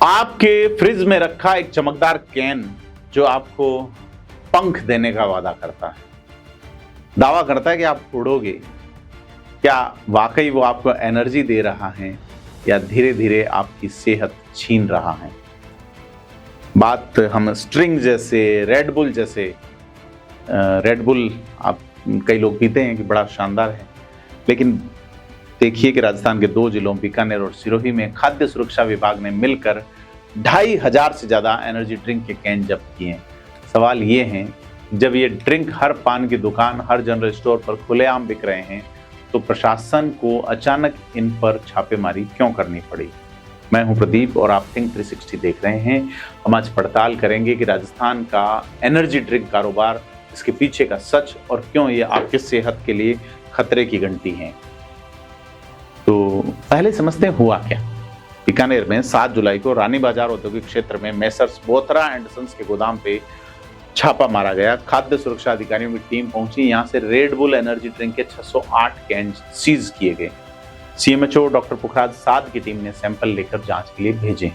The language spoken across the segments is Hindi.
आपके फ्रिज में रखा एक चमकदार कैन जो आपको पंख देने का वादा करता है, दावा करता है कि आप उड़ोगे। क्या वाकई वो आपको एनर्जी दे रहा है या धीरे धीरे आपकी सेहत छीन रहा है? बात हम स्ट्रिंग जैसे, रेडबुल जैसे, रेडबुल आप कई लोग पीते हैं कि बड़ा शानदार है, लेकिन देखिए कि राजस्थान के 2 जिलों बीकानेर और सिरोही में खाद्य सुरक्षा विभाग ने मिलकर 2500 से ज्यादा एनर्जी ड्रिंक के कैन जब्त किए हैं। सवाल ये है, जब ये ड्रिंक हर पान की दुकान, हर जनरल स्टोर पर खुलेआम बिक रहे हैं, तो प्रशासन को अचानक इन पर छापेमारी क्यों करनी पड़ी? मैं हूं प्रदीप और आप थिंक 360 देख रहे हैं। हम आज पड़ताल करेंगे कि राजस्थान का एनर्जी ड्रिंक कारोबार, इसके पीछे का सच और क्यों ये आपकी सेहत के लिए खतरे की घंटी है। तो पहले समझते हैं हुआ क्या। बीकानेर में 7 जुलाई को रानी बाजार औद्योगिक क्षेत्र में मेसर्स बोथरा एंड सन्स के गोदाम पे छापा मारा गया। खाद्य सुरक्षा अधिकारियों की टीम पहुंची। यहां से रेडबुल एनर्जी ड्रिंक के 608 कैन सीज किए गए। सीएमएचओ डॉक्टर पुखराज साध की टीम ने सैंपल लेकर जांच के लिए भेजे।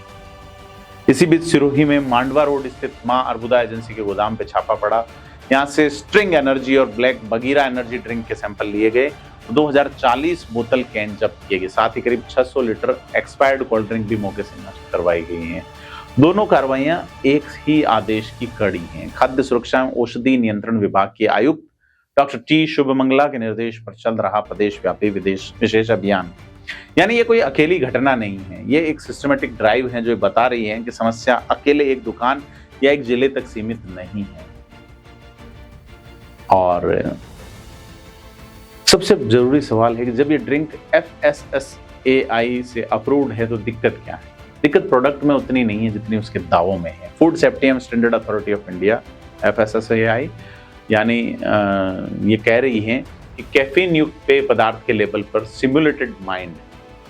इसी बीच सिरोही में मांडवा रोड स्थित मां अर्बुदा एजेंसी के गोदाम पे छापा पड़ा। यहां से स्ट्रिंग एनर्जी और ब्लैक बगीरा एनर्जी ड्रिंक के सैंपल लिए गए। 2040 बोतल कैन जब्त किए गए। साथ ही करीब 600 लीटर एक्सपायर्ड कोल्ड ड्रिंक भी मौके से नष्ट करवाई गई हैं। दोनों कार्रवाइयां एक ही आदेश की कड़ी हैं। खाद्य सुरक्षा एवं औषधि नियंत्रण विभाग के आयुक्त डॉक्टर टी शुभमंगला के निर्देश पर चल रहा प्रदेश व्यापी विशेष अभियान। यानी ये कोई अकेली घटना नहीं है, ये एक सिस्टमेटिक ड्राइव है जो बता रही है कि समस्या अकेले एक दुकान या एक जिले तक सीमित नहीं है। और सबसे जरूरी सवाल है कि जब ये ड्रिंक FSSAI से अप्रूव्ड है तो दिक्कत क्या है? दिक्कत प्रोडक्ट में उतनी नहीं है जितनी उसके दावों में है। Food safety and standard authority of India FSSAI यानी ये कह रही है कि कैफीन युक्त पेय पदार्थ के लेबल पर सिमुलेटेड माइंड,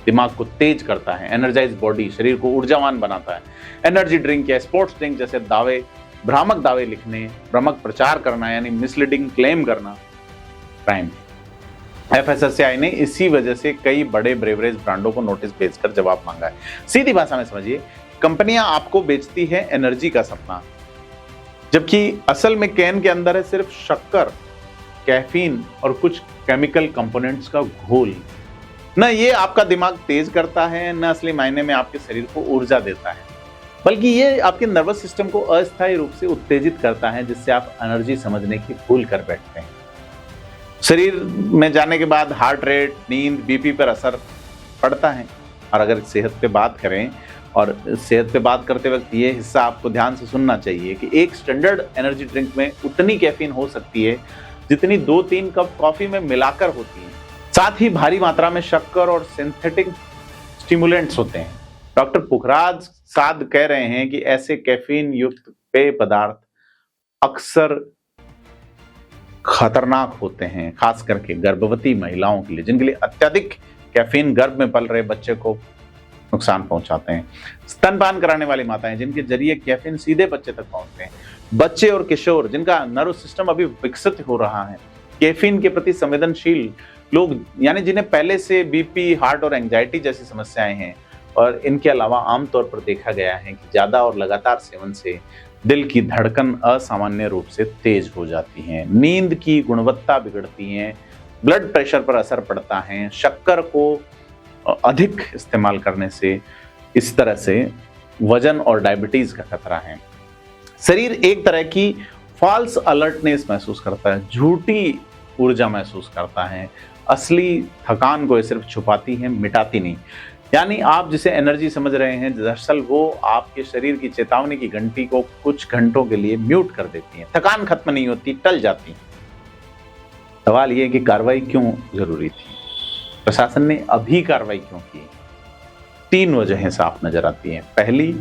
दिमाग को तेज करता है, एनर्जाइज बॉडी, शरीर को ऊर्जावान बनाता है। एनर्जी ड्रिंक या स्पोर्ट्स ड्रिंक जैसे दावे, भ्रामक दावे लिखने, भ्रामक प्रचार करना यानी मिसलीडिंग क्लेम करना क्राइम। FSSAI ने इसी वजह से कई बड़े ब्रेवरेज ब्रांडों को नोटिस भेजकर जवाब मांगा है। सीधी भाषा में समझिए, कंपनियां आपको बेचती है एनर्जी का सपना, जबकि असल में कैन के अंदर है सिर्फ शक्कर, कैफीन और कुछ केमिकल कंपोनेंट्स का घोल। न ये आपका दिमाग तेज करता है, न असली मायने में आपके शरीर को ऊर्जा देता है, बल्कि ये आपके नर्वस सिस्टम को अस्थायी रूप से उत्तेजित करता है, जिससे आप एनर्जी समझने की भूल कर बैठते हैं। शरीर में जाने के बाद हार्ट रेट, नींद, बीपी पर असर पड़ता है। और अगर सेहत पे बात करें, और सेहत पे बात करते वक्त ये हिस्सा आपको ध्यान से सुनना चाहिए कि एक स्टैंडर्ड एनर्जी ड्रिंक में उतनी कैफीन हो सकती है जितनी 2-3 कप कॉफी में मिलाकर होती है। साथ ही भारी मात्रा में शक्कर और सिंथेटिक स्टिमुलेंट्स होते हैं। डॉक्टर पुखराज साध कह रहे हैं कि ऐसे कैफीन युक्त पेय पदार्थ अक्सर खतरनाक होते हैं, खास करके गर्भवती महिलाओं के लिए, जिनके लिए अत्यधिक कैफीन गर्भ में पल रहे बच्चे को नुकसान पहुंचाते हैं। स्तनपान कराने वाली माताएं, जिनके जरिए कैफीन सीधे बच्चे तक पहुंचते हैं। बच्चे और किशोर, जिनका नर्व सिस्टम अभी विकसित हो रहा है। कैफीन के प्रति संवेदनशील लोग, यानी जिन्हें पहले से बीपी, हार्ट और एंजाइटी जैसी समस्याएं हैं। और इनके अलावा आमतौर पर देखा गया है कि ज्यादा और लगातार सेवन से दिल की धड़कन असामान्य रूप से तेज हो जाती है, नींद की गुणवत्ता बिगड़ती है, ब्लड प्रेशर पर असर पड़ता है। शक्कर को अधिक इस्तेमाल करने से इस तरह से वजन और डायबिटीज का खतरा है। शरीर एक तरह की फॉल्स अलर्टनेस महसूस करता है, झूठी ऊर्जा महसूस करता है। असली थकान को सिर्फ छुपाती है, मिटाती नहीं। यानी आप जिसे एनर्जी समझ रहे हैं, दरअसल वो आपके शरीर की चेतावनी की घंटी को कुछ घंटों के लिए म्यूट कर देती है। थकान खत्म नहीं होती, टल जाती है। सवाल ये कि कार्रवाई क्यों जरूरी थी? प्रशासन ने अभी कार्रवाई क्यों की? 3 वजहें साफ नजर आती हैं। पहली,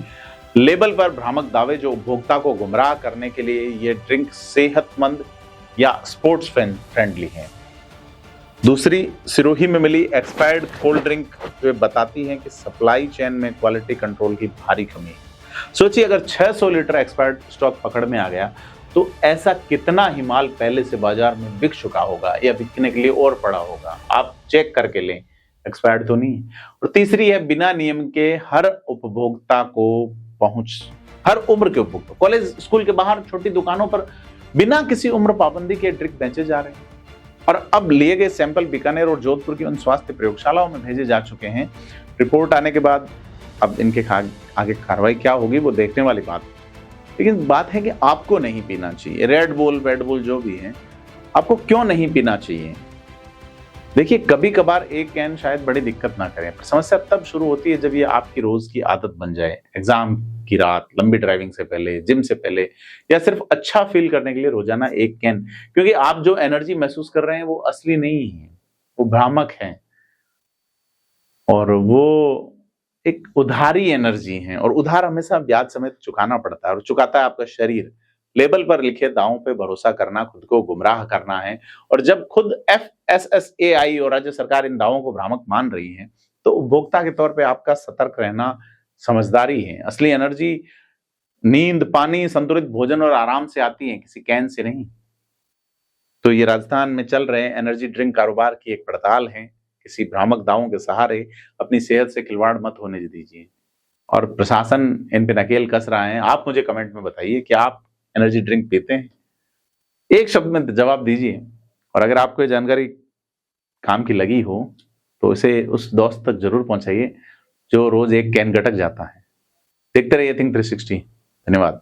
लेबल पर भ्रामक दावे जो उपभोक्ता को गुमराह करने के लिए ये ड्रिंक सेहतमंद या स्पोर्ट्स फ्रेंडली है। दूसरी, सिरोही में मिली एक्सपायर्ड कोल्ड ड्रिंक जो बताती है कि सप्लाई चेन में क्वालिटी कंट्रोल की भारी कमी है। सोचिए, अगर 600 लीटर एक्सपायर्ड स्टॉक पकड़ में आ गया तो ऐसा कितना ही माल पहले से बाजार में बिक चुका होगा या बिकने के लिए और पड़ा होगा। आप चेक करके लें एक्सपायर्ड तो नहीं है। और तीसरी है बिना नियम के हर उपभोक्ता को पहुंच, हर उम्र के उपभोक्ता, कॉलेज स्कूल के बाहर छोटी दुकानों पर बिना किसी उम्र पाबंदी के ड्रिंक बेचे जा रहे हैं। और अब लिए गए सैंपल बीकानेर और जोधपुर की उन स्वास्थ्य प्रयोगशालाओं में भेजे जा चुके हैं। रिपोर्ट आने के बाद अब इनके आगे कार्रवाई क्या होगी वो देखने वाली बात। लेकिन बात है कि आपको नहीं पीना चाहिए। रेड बुल जो भी है, आपको क्यों नहीं पीना चाहिए? देखिए, कभी कभार एक कैन शायद बड़ी दिक्कत ना करे, पर समस्या तब शुरू होती है जब ये आपकी रोज की आदत बन जाए। एग्जाम की रात, लंबी ड्राइविंग से पहले, जिम से पहले, या सिर्फ अच्छा फील करने के लिए रोजाना एक कैन। क्योंकि आप जो एनर्जी महसूस कर रहे हैं वो असली नहीं है, वो भ्रामक है, और वो एक उधारी एनर्जी है। और उधार हमेशा ब्याज समेत चुकाना पड़ता है, और चुकाता है आपका शरीर। लेबल पर लिखे दावों पे भरोसा करना खुद को गुमराह करना है। और जब खुद FSSAI और राज्य सरकार इन दावों को भ्रामक मान रही है, तो उपभोक्ता के तौर पे आपका सतर्क रहना समझदारी है। असली एनर्जी नींद, पानी, संतुलित भोजन और आराम से आती है, किसी कैन से नहीं। तो ये राजस्थान में चल रहे एनर्जी ड्रिंक कारोबार की एक पड़ताल है। किसी भ्रामक दावों के सहारे अपनी सेहत से खिलवाड़ मत होने दीजिए। और प्रशासन इन पे नकेल कस रहा है। आप मुझे कमेंट में बताइए कि आप एनर्जी ड्रिंक पीते हैं? एक शब्द में जवाब दीजिए। और अगर आपको ये जानकारी काम की लगी हो तो इसे उस दोस्त तक जरूर पहुंचाइए जो रोज एक कैन गटक जाता है। देखते रहिए थिंक 360। धन्यवाद।